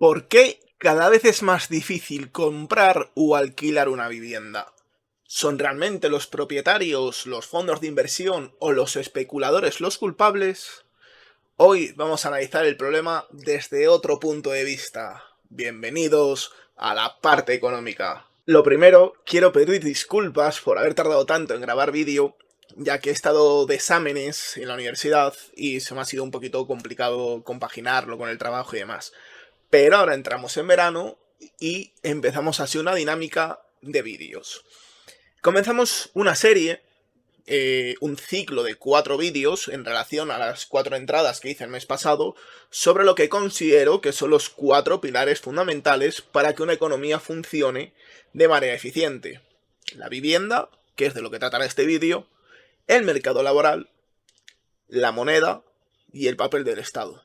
¿Por qué cada vez es más difícil comprar o alquilar una vivienda? ¿Son realmente los propietarios, los fondos de inversión o los especuladores los culpables? Hoy vamos a analizar el problema desde otro punto de vista. Bienvenidos a la parte económica. Lo primero, quiero pedir disculpas por haber tardado tanto en grabar vídeo, ya que he estado de exámenes en la universidad y se me ha sido un poquito complicado compaginarlo con el trabajo y demás. Pero ahora entramos en verano y empezamos así una dinámica de vídeos. Comenzamos una serie, un ciclo de 4 vídeos en relación a las 4 entradas que hice el mes pasado, sobre lo que considero que son los 4 pilares fundamentales para que una economía funcione de manera eficiente. La vivienda, que es de lo que tratará este vídeo, el mercado laboral, la moneda y el papel del Estado.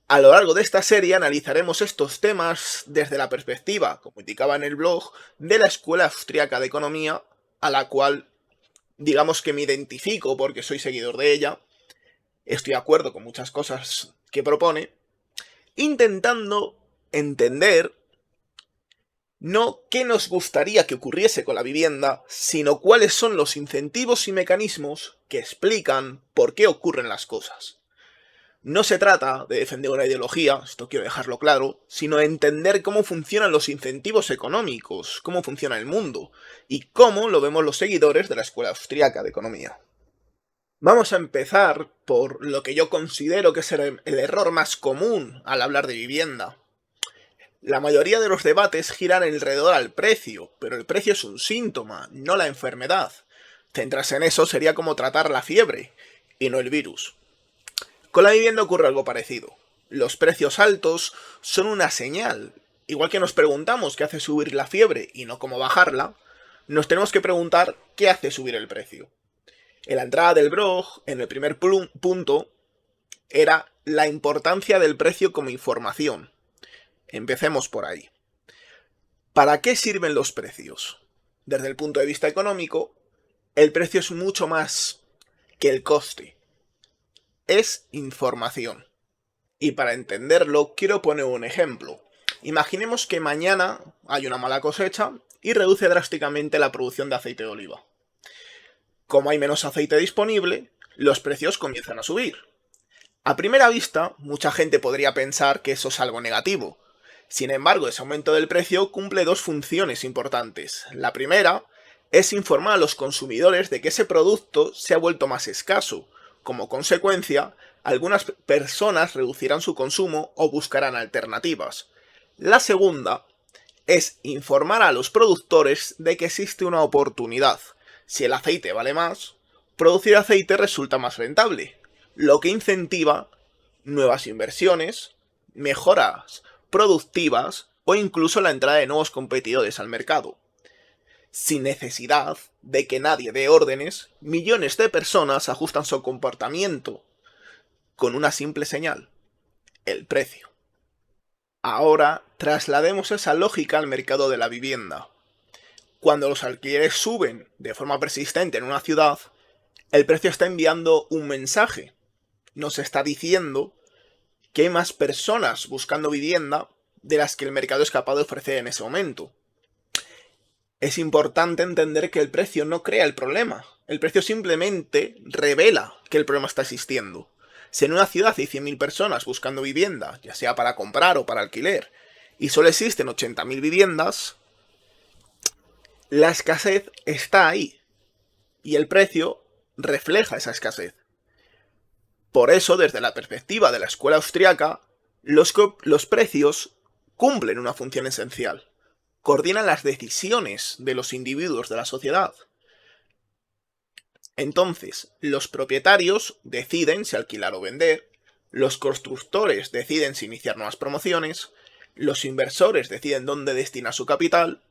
A lo largo de esta serie analizaremos estos temas desde la perspectiva, como indicaba en el blog, de la Escuela Austriaca de Economía, a la cual digamos que me identifico porque soy seguidor de ella, estoy de acuerdo con muchas cosas que propone, intentando entender no qué nos gustaría que ocurriese con la vivienda, sino cuáles son los incentivos y mecanismos que explican por qué ocurren las cosas. No se trata de defender una ideología, esto quiero dejarlo claro, sino de entender cómo funcionan los incentivos económicos, cómo funciona el mundo, y cómo lo vemos los seguidores de la Escuela Austriaca de Economía. Vamos a empezar por lo que yo considero que es el error más común al hablar de vivienda. La mayoría de los debates giran alrededor al precio, pero el precio es un síntoma, no la enfermedad. Centrarse en eso sería como tratar la fiebre, y no el virus. Con la vivienda ocurre algo parecido. Los precios altos son una señal. Igual que nos preguntamos qué hace subir la fiebre y no cómo bajarla, nos tenemos que preguntar qué hace subir el precio. En la entrada del blog, en el primer punto, era la importancia del precio como información. Empecemos por ahí. ¿Para qué sirven los precios? Desde el punto de vista económico, el precio es mucho más que el coste. Es información. Y para entenderlo, quiero poner un ejemplo. Imaginemos que mañana hay una mala cosecha y reduce drásticamente la producción de aceite de oliva. Como hay menos aceite disponible, los precios comienzan a subir. A primera vista, mucha gente podría pensar que eso es algo negativo. Sin embargo, ese aumento del precio cumple dos funciones importantes. La primera es informar a los consumidores de que ese producto se ha vuelto más escaso. Como consecuencia, algunas personas reducirán su consumo o buscarán alternativas. La segunda es informar a los productores de que existe una oportunidad. Si el aceite vale más, producir aceite resulta más rentable, lo que incentiva nuevas inversiones, mejoras productivas o incluso la entrada de nuevos competidores al mercado. Sin necesidad de que nadie dé órdenes, millones de personas ajustan su comportamiento con una simple señal: el precio. Ahora traslademos esa lógica al mercado de la vivienda. Cuando los alquileres suben de forma persistente en una ciudad, el precio está enviando un mensaje. Nos está diciendo que hay más personas buscando vivienda de las que el mercado es capaz de ofrecer en ese momento. Es importante entender que el precio no crea el problema. El precio simplemente revela que el problema está existiendo. Si en una ciudad hay 100.000 personas buscando vivienda, ya sea para comprar o para alquiler, y solo existen 80.000 viviendas, la escasez está ahí. Y el precio refleja esa escasez. Por eso, desde la perspectiva de la escuela austriaca, los precios cumplen una función esencial. Coordinan las decisiones de los individuos de la sociedad. Entonces, los propietarios deciden si alquilar o vender, los constructores deciden si iniciar nuevas promociones, los inversores deciden dónde destinar su capital,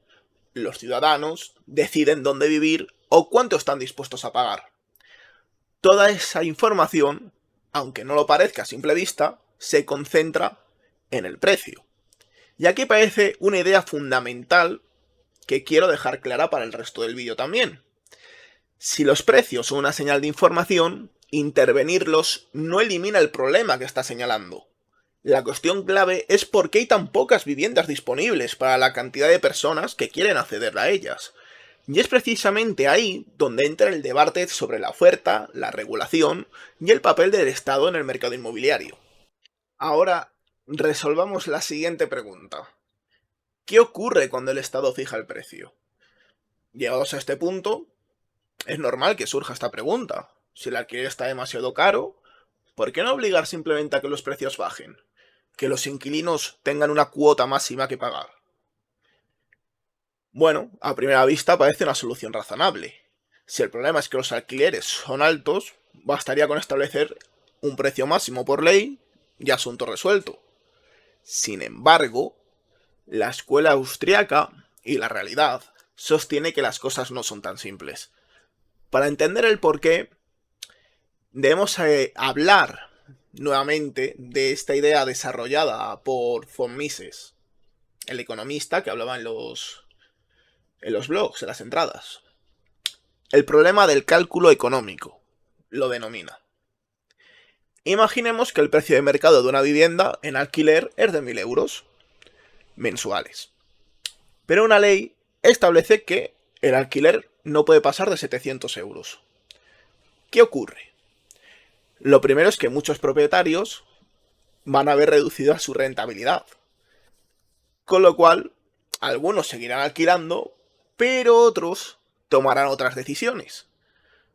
los ciudadanos deciden dónde vivir o cuánto están dispuestos a pagar. Toda esa información, aunque no lo parezca a simple vista, se concentra en el precio. Y aquí aparece una idea fundamental que quiero dejar clara para el resto del vídeo también. Si los precios son una señal de información, intervenirlos no elimina el problema que está señalando. La cuestión clave es por qué hay tan pocas viviendas disponibles para la cantidad de personas que quieren acceder a ellas. Y es precisamente ahí donde entra el debate sobre la oferta, la regulación y el papel del Estado en el mercado inmobiliario. Ahora, resolvamos la siguiente pregunta. ¿Qué ocurre cuando el Estado fija el precio? Llegados a este punto, es normal que surja esta pregunta. Si el alquiler está demasiado caro, ¿por qué no obligar simplemente a que los precios bajen? Que los inquilinos tengan una cuota máxima que pagar. Bueno, a primera vista parece una solución razonable. Si el problema es que los alquileres son altos, bastaría con establecer un precio máximo por ley y asunto resuelto. Sin embargo, la escuela austriaca y la realidad sostiene que las cosas no son tan simples. Para entender el porqué, debemos hablar nuevamente de esta idea desarrollada por von Mises, el economista que hablaba en los blogs, en las entradas. El problema del cálculo económico, lo denomina. Imaginemos que el precio de mercado de una vivienda en alquiler es de 1.000 euros mensuales. Pero una ley establece que el alquiler no puede pasar de 700 euros. ¿Qué ocurre? Lo primero es que muchos propietarios van a ver reducida su rentabilidad. Con lo cual, algunos seguirán alquilando, pero otros tomarán otras decisiones.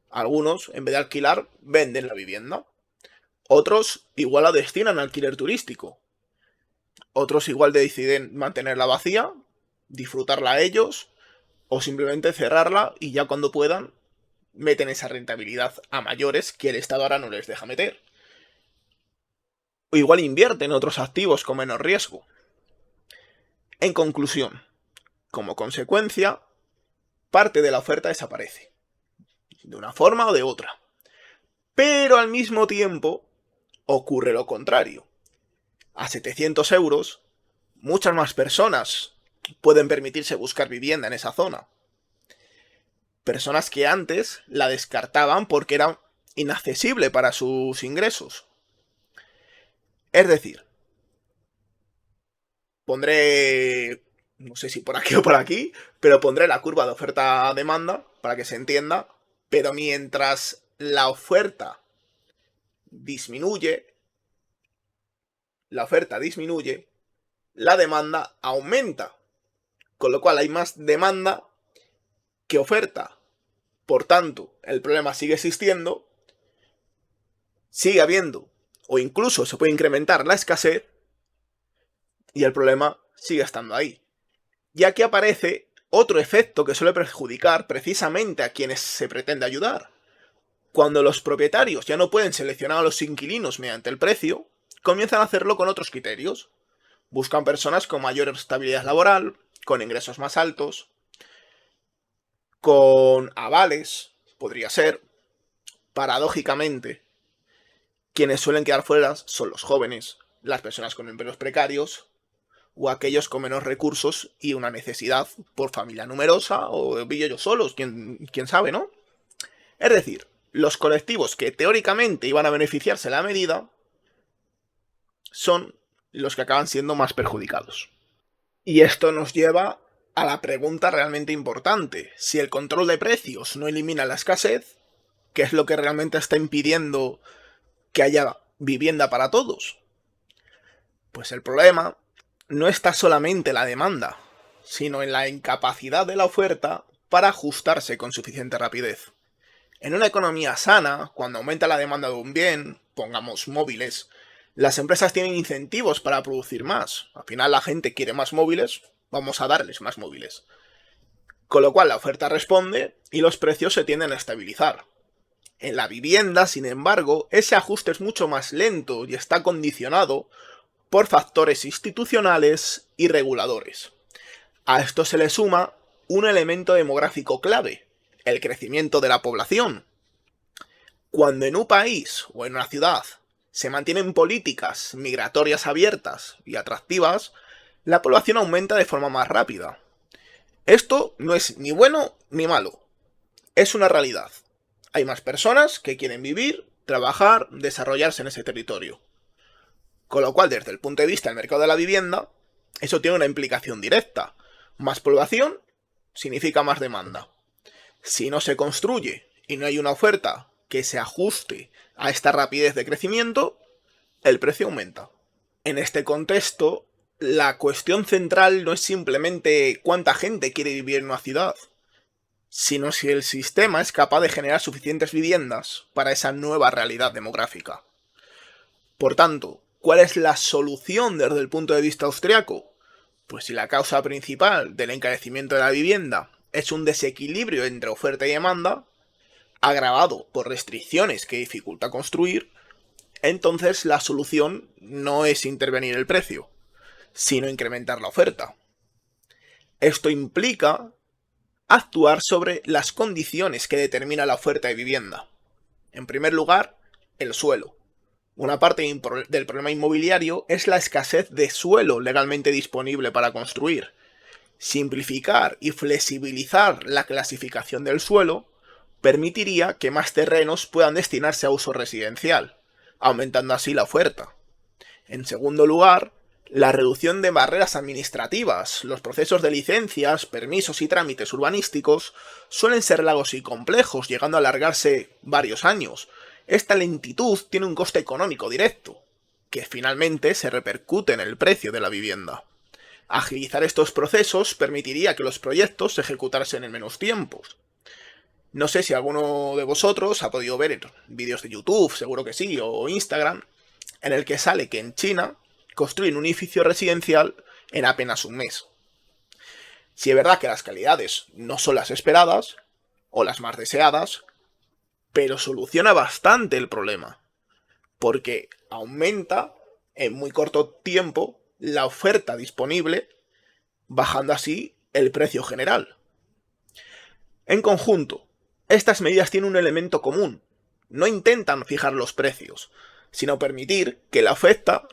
Algunos, en vez de alquilar, venden la vivienda. Otros igual la destinan a alquiler turístico. Otros igual deciden mantenerla vacía, disfrutarla ellos, o simplemente cerrarla y ya cuando puedan meten esa rentabilidad a mayores que el Estado ahora no les deja meter. O igual invierten en otros activos con menos riesgo. En conclusión, como consecuencia, parte de la oferta desaparece, de una forma o de otra. Pero al mismo tiempo ocurre lo contrario. A 700 euros, muchas más personas pueden permitirse buscar vivienda en esa zona. Personas que antes la descartaban porque era inaccesible para sus ingresos. Es decir, pondré, no sé si por aquí o por aquí, pero pondré la curva de oferta-demanda para que se entienda, pero mientras la oferta disminuye, la demanda aumenta, con lo cual hay más demanda que oferta. Por tanto, el problema sigue existiendo, sigue habiendo, o incluso se puede incrementar la escasez, y el problema sigue estando ahí. Y aquí aparece otro efecto que suele perjudicar precisamente a quienes se pretende ayudar. Cuando los propietarios ya no pueden seleccionar a los inquilinos mediante el precio, comienzan a hacerlo con otros criterios. Buscan personas con mayor estabilidad laboral, con ingresos más altos, con avales, podría ser. Paradójicamente, quienes suelen quedar fuera son los jóvenes, las personas con empleos precarios o aquellos con menos recursos y una necesidad por familia numerosa o ellos solos, quién sabe, ¿no? Es decir, los colectivos que teóricamente iban a beneficiarse de la medida son los que acaban siendo más perjudicados. Y esto nos lleva a la pregunta realmente importante. Si el control de precios no elimina la escasez, ¿qué es lo que realmente está impidiendo que haya vivienda para todos? Pues el problema no está solamente en la demanda, sino en la incapacidad de la oferta para ajustarse con suficiente rapidez. En una economía sana, cuando aumenta la demanda de un bien, pongamos móviles, las empresas tienen incentivos para producir más. Al final la gente quiere más móviles, vamos a darles más móviles. Con lo cual la oferta responde y los precios se tienden a estabilizar. En la vivienda, sin embargo, ese ajuste es mucho más lento y está condicionado por factores institucionales y reguladores. A esto se le suma un elemento demográfico clave, el crecimiento de la población. Cuando en un país o en una ciudad se mantienen políticas migratorias abiertas y atractivas, la población aumenta de forma más rápida. Esto no es ni bueno ni malo, es una realidad. Hay más personas que quieren vivir, trabajar, desarrollarse en ese territorio. Con lo cual, desde el punto de vista del mercado de la vivienda, eso tiene una implicación directa. Más población significa más demanda. Si no se construye y no hay una oferta que se ajuste a esta rapidez de crecimiento, el precio aumenta. En este contexto, la cuestión central no es simplemente cuánta gente quiere vivir en una ciudad, sino si el sistema es capaz de generar suficientes viviendas para esa nueva realidad demográfica. Por tanto, ¿cuál es la solución desde el punto de vista austriaco? Pues si la causa principal del encarecimiento de la vivienda es un desequilibrio entre oferta y demanda, agravado por restricciones que dificulta construir, entonces la solución no es intervenir el precio, sino incrementar la oferta. Esto implica actuar sobre las condiciones que determina la oferta de vivienda. En primer lugar, el suelo. Una parte del problema inmobiliario es la escasez de suelo legalmente disponible para construir. Simplificar y flexibilizar la clasificación del suelo permitiría que más terrenos puedan destinarse a uso residencial, aumentando así la oferta. En segundo lugar, la reducción de barreras administrativas. Los procesos de licencias, permisos y trámites urbanísticos suelen ser largos y complejos, llegando a alargarse varios años. Esta lentitud tiene un coste económico directo, que finalmente se repercute en el precio de la vivienda. Agilizar estos procesos permitiría que los proyectos se ejecutasen en menos tiempos. No sé si alguno de vosotros ha podido ver vídeos de YouTube, seguro que sí, o Instagram, en el que sale que en China construyen un edificio residencial en apenas un mes. Si es verdad que las calidades no son las esperadas, o las más deseadas, pero soluciona bastante el problema, porque aumenta en muy corto tiempo la oferta disponible, bajando así el precio general. En conjunto, estas medidas tienen un elemento común. No intentan fijar los precios, sino permitir que la oferta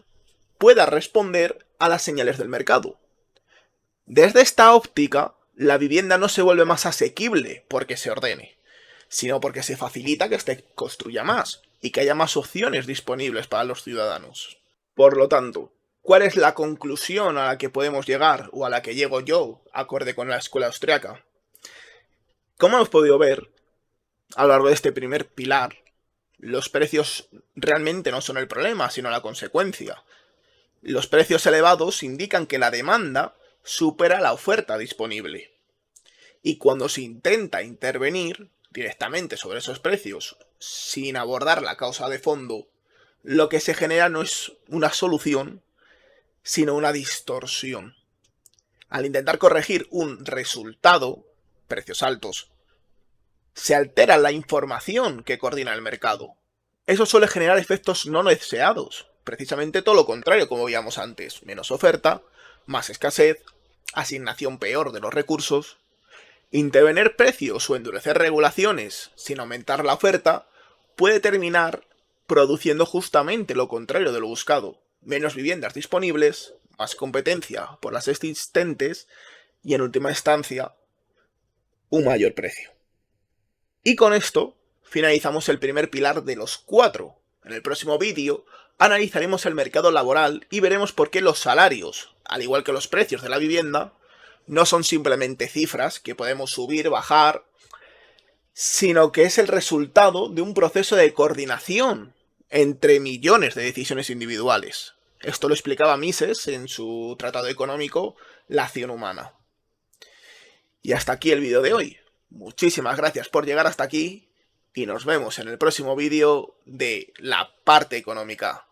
pueda responder a las señales del mercado. Desde esta óptica, la vivienda no se vuelve más asequible porque se ordene, sino porque se facilita que se construya más y que haya más opciones disponibles para los ciudadanos. Por lo tanto, ¿cuál es la conclusión a la que podemos llegar, o a la que llego yo, acorde con la escuela austriaca? Como hemos podido ver, a lo largo de este primer pilar, los precios realmente no son el problema, sino la consecuencia. Los precios elevados indican que la demanda supera la oferta disponible. Y cuando se intenta intervenir directamente sobre esos precios, sin abordar la causa de fondo, lo que se genera no es una solución, sino una distorsión. Al intentar corregir un resultado, precios altos, se altera la información que coordina el mercado. Eso suele generar efectos no deseados. Precisamente todo lo contrario, como veíamos antes. Menos oferta, más escasez, asignación peor de los recursos. Intervenir precios o endurecer regulaciones sin aumentar la oferta puede terminar produciendo justamente lo contrario de lo buscado. Menos viviendas disponibles, más competencia por las existentes y, en última instancia, un mayor precio. Y con esto finalizamos el primer pilar de los 4. En el próximo vídeo analizaremos el mercado laboral y veremos por qué los salarios, al igual que los precios de la vivienda, no son simplemente cifras que podemos subir, bajar, sino que es el resultado de un proceso de coordinación entre millones de decisiones individuales. Esto lo explicaba Mises en su tratado económico La acción humana. Y hasta aquí el vídeo de hoy. Muchísimas gracias por llegar hasta aquí y nos vemos en el próximo vídeo de la parte económica.